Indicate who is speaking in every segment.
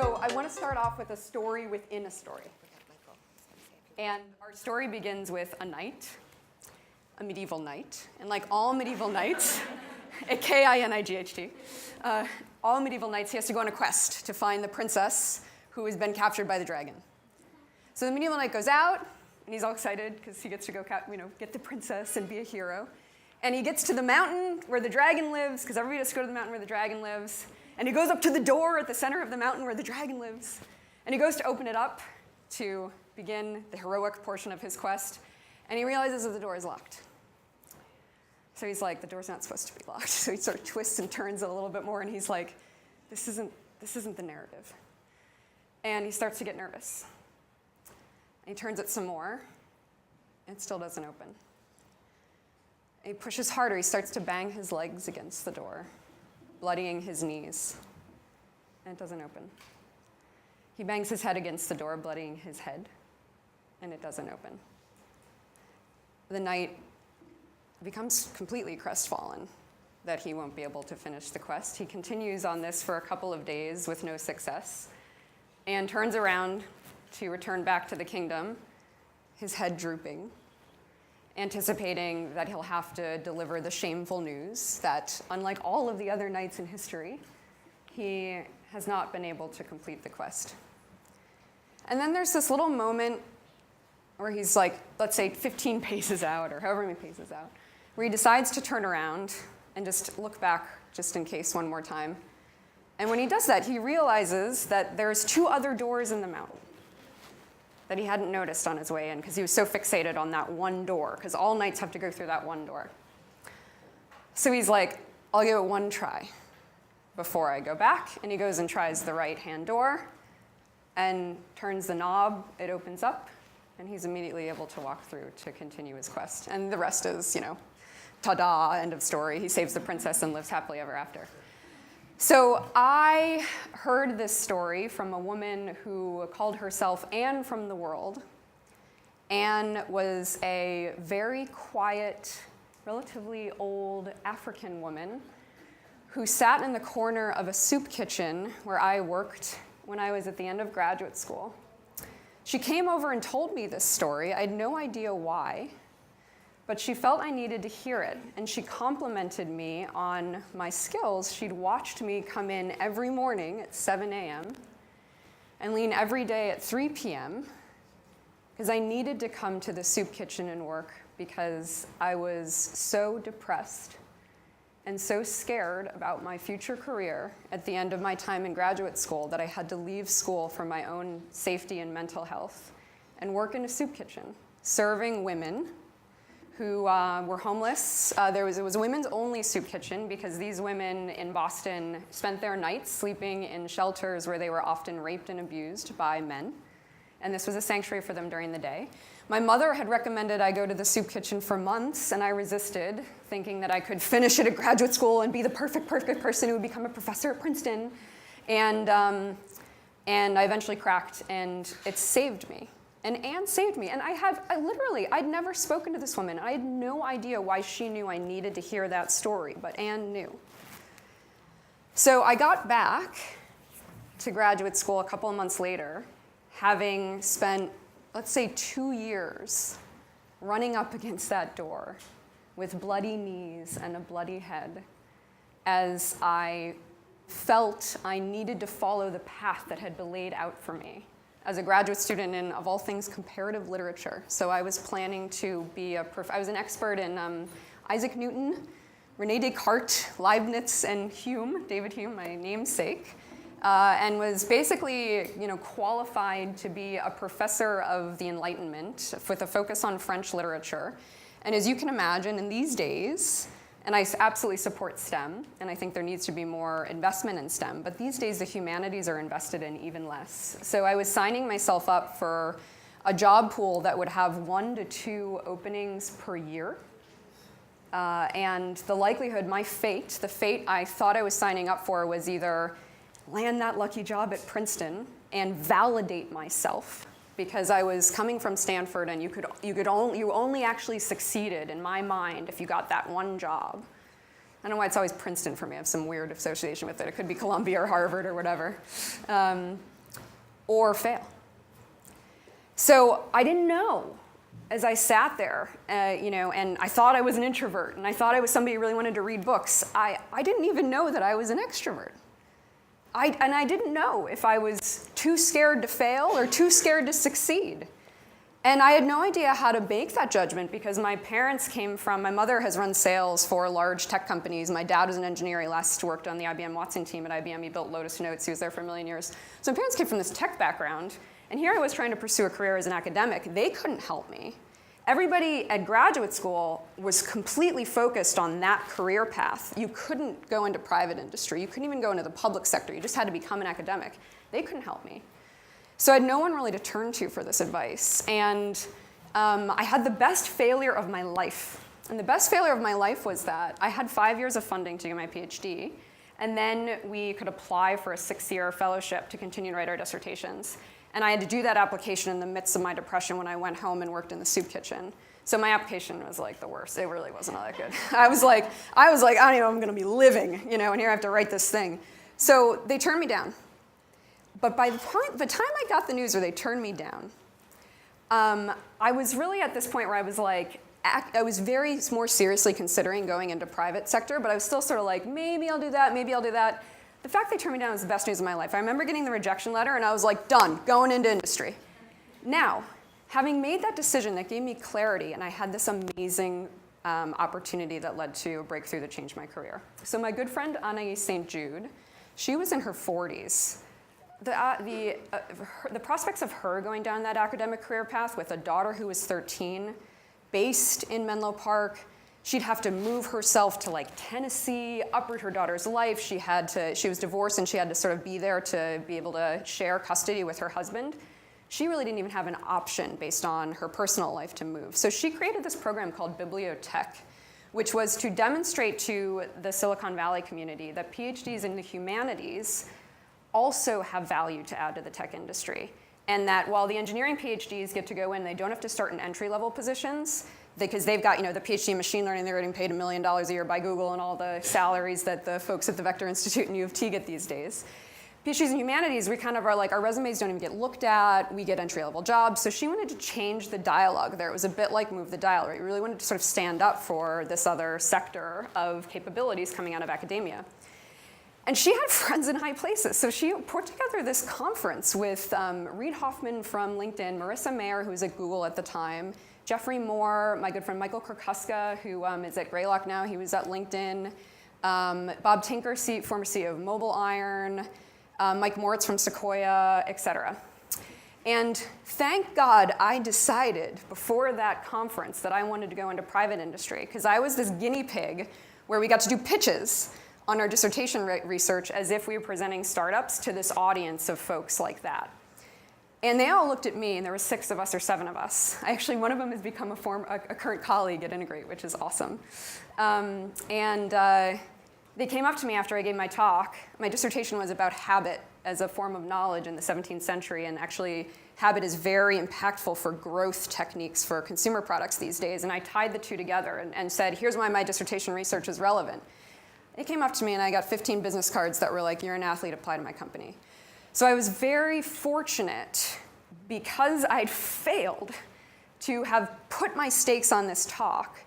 Speaker 1: So I want to start off with a story within a story. And our story begins with a knight, a medieval knight. And like all medieval knights, K-I-N-I-G-H-T, all medieval knights, he has to go on a quest to find the princess who has been captured by the dragon. So the medieval knight goes out, and he's all excited because he gets to go get the princess and be a hero. And he gets to the mountain where the dragon lives, because everybody has to go to the mountain where the dragon lives. And he goes up to the door at the center of the mountain where the dragon lives. And he goes to open it up to begin the heroic portion of his quest. And he realizes that the door is locked. So he's like, the door's not supposed to be locked. So he sort of twists and turns it a little bit more, and he's like, this isn't the narrative. And he starts to get nervous. And he turns it some more, and it still doesn't open. And he pushes harder. He starts to bang his legs against the door, bloodying his knees, and it doesn't open. He bangs his head against the door, bloodying his head, and it doesn't open. The knight becomes completely crestfallen that he won't be able to finish the quest. He continues on this for a couple of days with no success, and turns around to return back to the kingdom, his head drooping, anticipating that he'll have to deliver the shameful news that, unlike all of the other knights in history, he has not been able to complete the quest. And then there's this little moment where he's like, let's say 15 paces out, or however many paces out, where he decides to turn around and just look back just in case one more time. And when he does that, he realizes that there's 2 other doors in the mountain that he hadn't noticed on his way in because he was so fixated on that one door, because all knights have to go through that one door. So he's like, I'll give it one try before I go back. And he goes and tries the right-hand door and turns the knob. It opens up, and he's immediately able to walk through to continue his quest. And the rest is, ta-da, end of story. He saves the princess and lives happily ever after. So I heard this story from a woman who called herself Anne from the World. Anne was a very quiet, relatively old African woman who sat in the corner of a soup kitchen where I worked when I was at the end of graduate school. She came over and told me this story. I had no idea why, but she felt I needed to hear it, and she complimented me on my skills. She'd watched me come in every morning at 7 a.m. and leave every day at 3 p.m. because I needed to come to the soup kitchen and work because I was so depressed and so scared about my future career at the end of my time in graduate school that I had to leave school for my own safety and mental health and work in a soup kitchen, serving women who were homeless. It was a women's only soup kitchen because these women in Boston spent their nights sleeping in shelters where they were often raped and abused by men. And this was a sanctuary for them during the day. My mother had recommended I go to the soup kitchen for months, and I resisted, thinking that I could finish it at graduate school and be the perfect person who would become a professor at Princeton. And I eventually cracked, and it saved me. And Anne saved me. And I'd never spoken to this woman. I had no idea why she knew I needed to hear that story, but Anne knew. So I got back to graduate school a couple of months later, having spent, let's say, 2 years running up against that door with bloody knees and a bloody head as I felt I needed to follow the path that had been laid out for me as a graduate student in, of all things, comparative literature. So I was planning to be I was an expert in Isaac Newton, René Descartes, Leibniz, and Hume, David Hume, my namesake, and was basically qualified to be a professor of the Enlightenment with a focus on French literature. And as you can imagine, in these days, and I absolutely support STEM, and I think there needs to be more investment in STEM, but these days the humanities are invested in even less. So I was signing myself up for a job pool that would have 1 to 2 openings per year. And the likelihood, the fate I thought I was signing up for was either land that lucky job at Princeton and validate myself, because I was coming from Stanford, and you only actually succeeded in my mind if you got that one job, I don't know why it's always Princeton for me. I have some weird association with it. It could be Columbia or Harvard or whatever. Or fail. So I didn't know as I sat there, and I thought I was an introvert, and I thought I was somebody who really wanted to read books. I didn't even know that I was an extrovert. And I didn't know if I was too scared to fail or too scared to succeed. And I had no idea how to make that judgment because my mother has run sales for large tech companies. My dad was an engineer. He last worked on the IBM Watson team at IBM. He built Lotus Notes. He was there for a million years. So my parents came from this tech background. And here I was trying to pursue a career as an academic. They couldn't help me. Everybody at graduate school was completely focused on that career path. You couldn't go into private industry. You couldn't even go into the public sector. You just had to become an academic. They couldn't help me. So I had no one really to turn to for this advice. And I had the best failure of my life. And the best failure of my life was that I had 5 years of funding to get my PhD. And then we could apply for a 6-year fellowship to continue to write our dissertations. And I had to do that application in the midst of my depression when I went home and worked in the soup kitchen. So my application was like the worst. It really wasn't all that good. I was like, I don't even know if I'm gonna be living, and here I have to write this thing. So they turned me down. But by the time I got the news where they turned me down, I was really at this point where I was like, I was very more seriously considering going into private sector, but I was still sort of like, maybe I'll do that, maybe I'll do that. The fact they turned me down was the best news of my life. I remember getting the rejection letter, and I was like, done, going into industry. Now, having made that decision, that gave me clarity, and I had this amazing opportunity that led to a breakthrough that changed my career. So my good friend Anais St. Jude, she was in her 40s. The prospects of her going down that academic career path with a daughter who was 13, based in Menlo Park, she'd have to move herself to like Tennessee, uproot her daughter's life. She was divorced and she had to sort of be there to be able to share custody with her husband. She really didn't even have an option based on her personal life to move. So she created this program called Bibliotech, which was to demonstrate to the Silicon Valley community that PhDs in the humanities also have value to add to the tech industry. And that while the engineering PhDs get to go in, they don't have to start in entry-level positions, because they've got the PhD in machine learning, they're getting paid $1 million a year by Google and all the salaries that the folks at the Vector Institute and U of T get these days. PhDs in humanities, we kind of are like, our resumes don't even get looked at, we get entry-level jobs. So she wanted to change the dialogue there. It was a bit like Move the Dial, right? We really wanted to sort of stand up for this other sector of capabilities coming out of academia. And she had friends in high places. So she put together this conference with Reid Hoffman from LinkedIn, Marissa Mayer, who was at Google at the time, Jeffrey Moore, my good friend Michael Kurkuska, who is at Greylock now, he was at LinkedIn, Bob Tinker, former CEO of Mobile Iron, Mike Moritz from Sequoia, et cetera. And thank God I decided before that conference that I wanted to go into private industry, because I was this guinea pig where we got to do pitches on our dissertation research as if we were presenting startups to this audience of folks like that. And they all looked at me, and there were 6 of us or 7 of us. Actually, one of them has become a current colleague at Integrate, which is awesome. They came up to me after I gave my talk. My dissertation was about habit as a form of knowledge in the 17th century, and actually habit is very impactful for growth techniques for consumer products these days. And I tied the two together and said, here's why my dissertation research is relevant. They came up to me, and I got 15 business cards that were like, you're an athlete, apply to my company. So I was very fortunate, because I'd failed, to have put my stakes on this talk,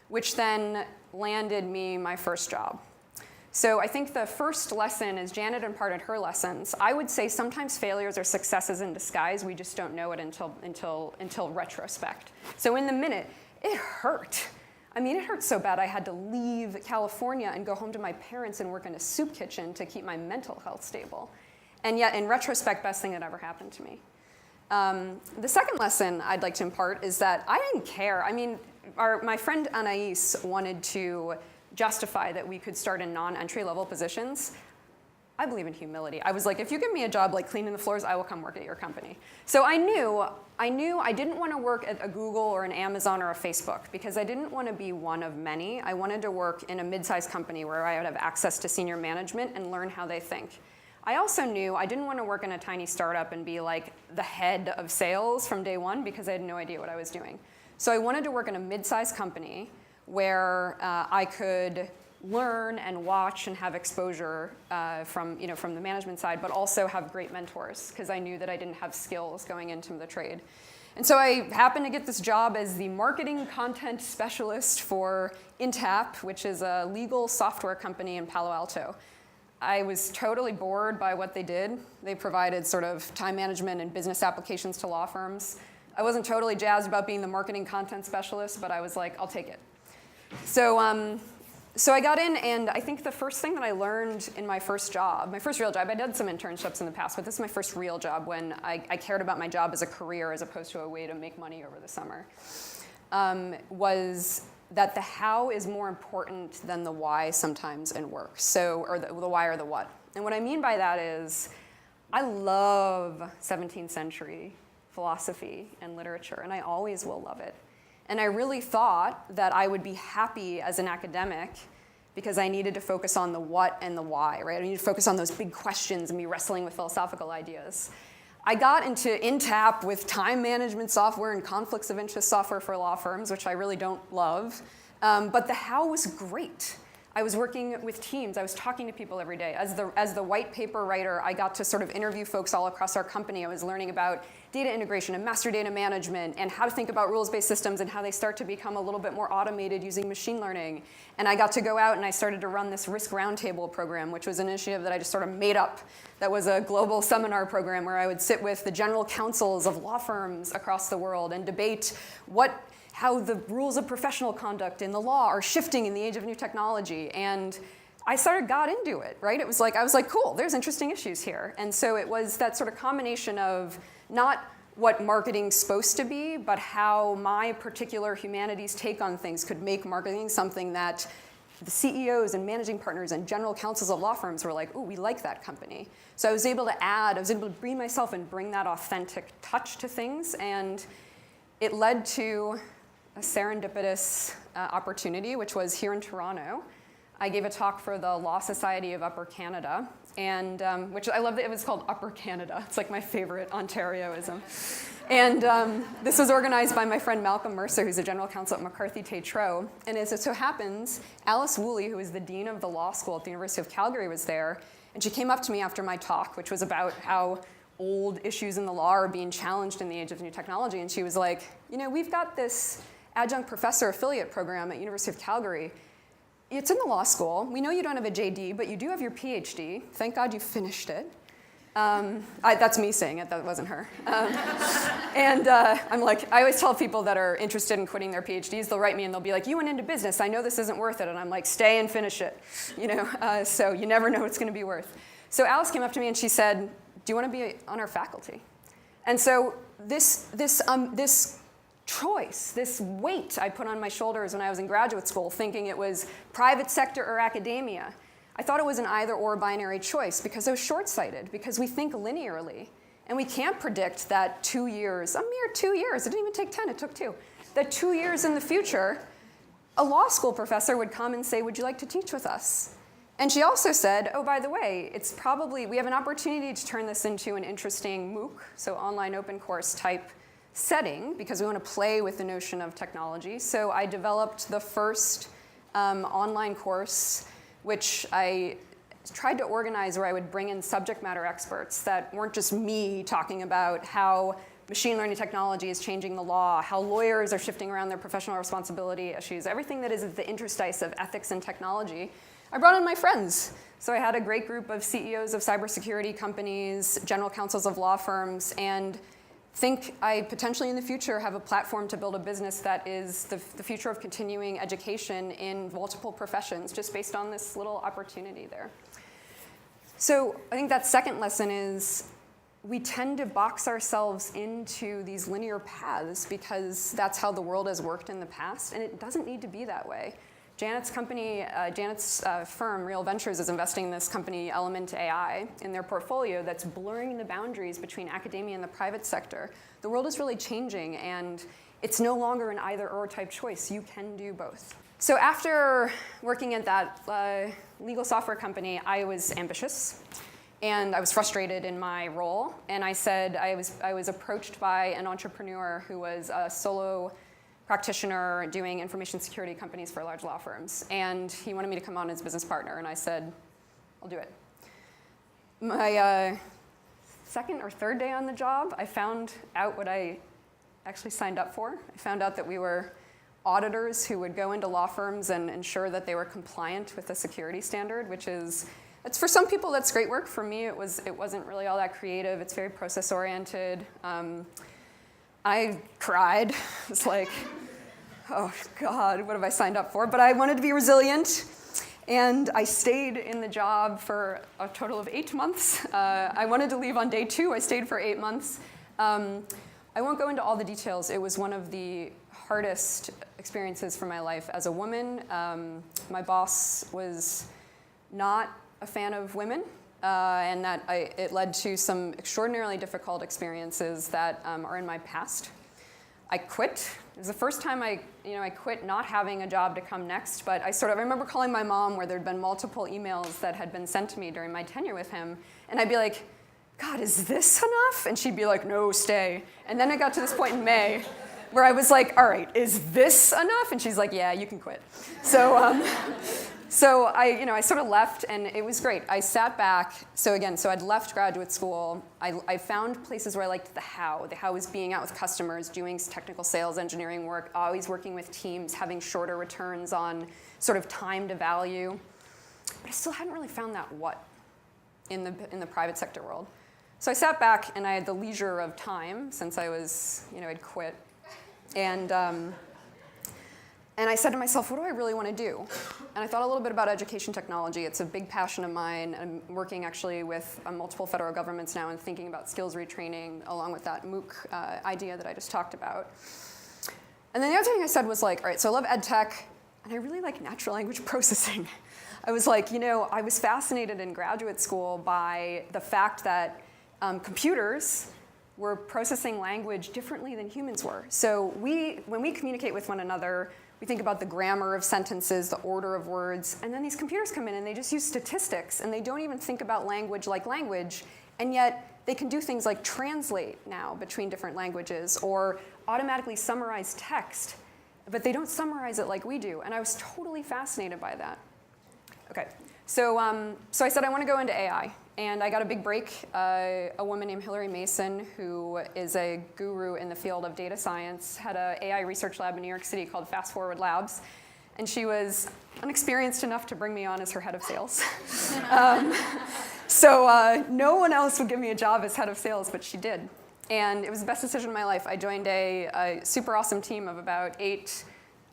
Speaker 1: which then landed me my first job. So I think the first lesson, as Janet imparted her lessons, I would say sometimes failures are successes in disguise. We just don't know it until retrospect. So in the minute, it hurt. I mean, it hurt so bad I had to leave California and go home to my parents and work in a soup kitchen to keep my mental health stable. And yet, in retrospect, best thing that ever happened to me. The second lesson I'd like to impart is that I didn't care. I mean, my friend Anais wanted to justify that we could start in non-entry level positions. I believe in humility. I was like, if you give me a job like cleaning the floors, I will come work at your company. So I knew I didn't want to work at a Google or an Amazon or a Facebook, because I didn't want to be one of many. I wanted to work in a mid-sized company where I would have access to senior management and learn how they think. I also knew I didn't want to work in a tiny startup and be like the head of sales from day one, because I had no idea what I was doing. So I wanted to work in a mid-sized company where I could learn and watch and have exposure from the management side, but also have great mentors, because I knew that I didn't have skills going into the trade. And so I happened to get this job as the marketing content specialist for Intap, which is a legal software company in Palo Alto. I was totally bored by what they did. They provided sort of time management and business applications to law firms. I wasn't totally jazzed about being the marketing content specialist, but I was like, I'll take it. So I got in, and I think the first thing that I learned in my first job, my first real job, I did some internships in the past, but this is my first real job when I cared about my job as a career as opposed to a way to make money over the summer, was that the how is more important than the why sometimes in work, or the why or the what. And what I mean by that is I love 17th century philosophy and literature, and I always will love it. And I really thought that I would be happy as an academic because I needed to focus on the what and the why, right? I needed to focus on those big questions and be wrestling with philosophical ideas. I got into Intap with time management software and conflicts of interest software for law firms, which I really don't love. But the how was great. I was working with teams. I was talking to people every day. As the white paper writer, I got to sort of interview folks all across our company. I was learning about data integration and master data management and how to think about rules-based systems and how they start to become a little bit more automated using machine learning. And I got to go out and I started to run this Risk Roundtable program, which was an initiative that I just sort of made up. That was a global seminar program where I would sit with the general counsels of law firms across the world and debate how the rules of professional conduct in the law are shifting in the age of new technology. And I got into it, right? I was like, cool, there's interesting issues here. And so it was that sort of combination of not what marketing's supposed to be, but how my particular humanities take on things could make marketing something that the CEOs and managing partners and general counsels of law firms were like, ooh, we like that company. So I was able to bring myself and bring that authentic touch to things. And it led to a serendipitous opportunity, which was here in Toronto. I gave a talk for the Law Society of Upper Canada, and which I love that it was called Upper Canada. It's like my favorite Ontarioism. And this was organized by my friend Malcolm Mercer, who's a general counsel at McCarthy Tétrault. And as it so happens, Alice Woolley, who is the dean of the law school at the University of Calgary, was there. And she came up to me after my talk, which was about how old issues in the law are being challenged in the age of new technology. And she was like, we've got this adjunct professor affiliate program at University of Calgary. It's in the law school. We know you don't have a JD, but you do have your PhD. Thank God you finished it. That's me saying it, that wasn't her. I'm like, I always tell people that are interested in quitting their PhDs, they'll write me and they'll be like, you went into business, I know this isn't worth it. And I'm like, stay and finish it. So you never know what it's going to be worth. So Alice came up to me and she said, do you want to be on our faculty? And so this choice, this weight I put on my shoulders when I was in graduate school, thinking it was private sector or academia, I thought it was an either-or binary choice because I was short-sighted, because we think linearly. And we can't predict that 2 years, a mere 2 years, it didn't even take 10, it took 2, that 2 years in the future, a law school professor would come and say, would you like to teach with us? And she also said, oh, by the way, we have an opportunity to turn this into an interesting MOOC, so online open course type setting, because we want to play with the notion of technology. So I developed the first online course, which I tried to organize where I would bring in subject matter experts that weren't just me talking about how machine learning technology is changing the law, how lawyers are shifting around their professional responsibility issues, everything that is at the interstice of ethics and technology. I brought in my friends. So I had a great group of CEOs of cybersecurity companies, general counsels of law firms, and think I potentially in the future have a platform to build a business that is the future of continuing education in multiple professions, just based on this little opportunity there. So I think that second lesson is we tend to box ourselves into these linear paths because that's how the world has worked in the past, and it doesn't need to be that way. Janet's company, Janet's firm, Real Ventures, is investing in this company, Element.ai, in their portfolio that's blurring the boundaries between academia and the private sector. The world is really changing, and it's no longer an either-or type choice. You can do both. So after working at that legal software company, I was ambitious, and I was frustrated in my role. And I said I was approached by an entrepreneur who was a practitioner doing information security companies for large law firms. And he wanted me to come on as business partner, and I said, I'll do it. My second or third day on the job, I found out what I actually signed up for. I found out that we were auditors who would go into law firms and ensure that they were compliant with the security standard, which is, it's for some people that's great work. For me, it wasn't really all that creative. It's very process-oriented. I cried. It was like, oh God, what have I signed up for? But I wanted to be resilient, and I stayed in the job for a total of 8 months. I wanted to leave on day 2. I stayed for 8 months. I won't go into all the details. It was one of the hardest experiences for my life as a woman. My boss was not a fan of women, and it led to some extraordinarily difficult experiences that are in my past. I quit. It was the first time I quit not having a job to come next, but I remember calling my mom where there'd been multiple emails that had been sent to me during my tenure with him, and I'd be like, God, is this enough? And she'd be like, no, stay. And then it got to this point in May where I was like, all right, is this enough? And she's like, yeah, you can quit. So I sort of left, and it was great. I sat back. So I'd left graduate school. I found places where I liked the how. The how was being out with customers, doing technical sales engineering work, always working with teams, having shorter returns on sort of time to value. But I still hadn't really found that what in the private sector world. So I sat back, and I had the leisure of time since I was, I'd quit. And I said to myself, what do I really want to do? And I thought a little bit about education technology. It's a big passion of mine. I'm working actually with multiple federal governments now and thinking about skills retraining along with that MOOC idea that I just talked about. And then the other thing I said was like, all right, so I love ed tech, and I really like natural language processing. I was like, I was fascinated in graduate school by the fact that computers were processing language differently than humans were. So when we communicate with one another, we think about the grammar of sentences, the order of words, and then these computers come in and they just use statistics, and they don't even think about language like language, and yet they can do things like translate now between different languages or automatically summarize text, but they don't summarize it like we do, and I was totally fascinated by that. Okay, so I said I want to go into AI. And I got a big break. A woman named Hillary Mason, who is a guru in the field of data science, had an AI research lab in New York City called Fast Forward Labs. And she was unexperienced enough to bring me on as her head of sales. So no one else would give me a job as head of sales, but she did. And it was the best decision of my life. I joined a super awesome team of about 8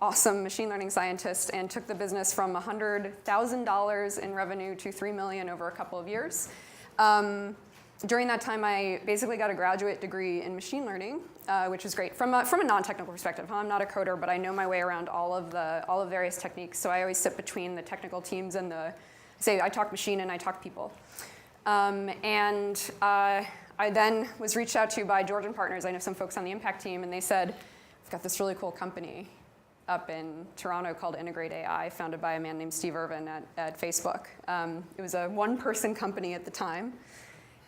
Speaker 1: awesome machine learning scientists and took the business from $100,000 in revenue to $3 million over a couple of years. During that time, I basically got a graduate degree in machine learning, which was great from a non-technical perspective. I'm not a coder, but I know my way around all of various techniques. So I always sit between the technical teams and I talk machine and I talk people. I then was reached out to by Georgian partners. I know some folks on the Impact team, and they said, we've got this really cool company up in Toronto called integrate.ai, founded by a man named Steve Irvin at Facebook. It was a one-person company at the time,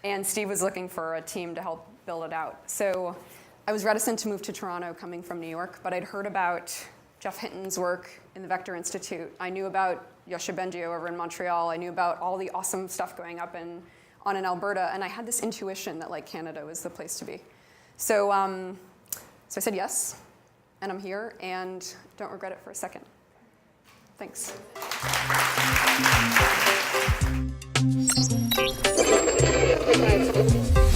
Speaker 1: and Steve was looking for a team to help build it out. So I was reticent to move to Toronto coming from New York, but I'd heard about Jeff Hinton's work in the Vector Institute. I knew about Yoshua Bengio over in Montreal. I knew about all the awesome stuff going on in Alberta, and I had this intuition that Canada was the place to be. So I said yes. And I'm here, and don't regret it for a second. Thanks.
Speaker 2: Thank you.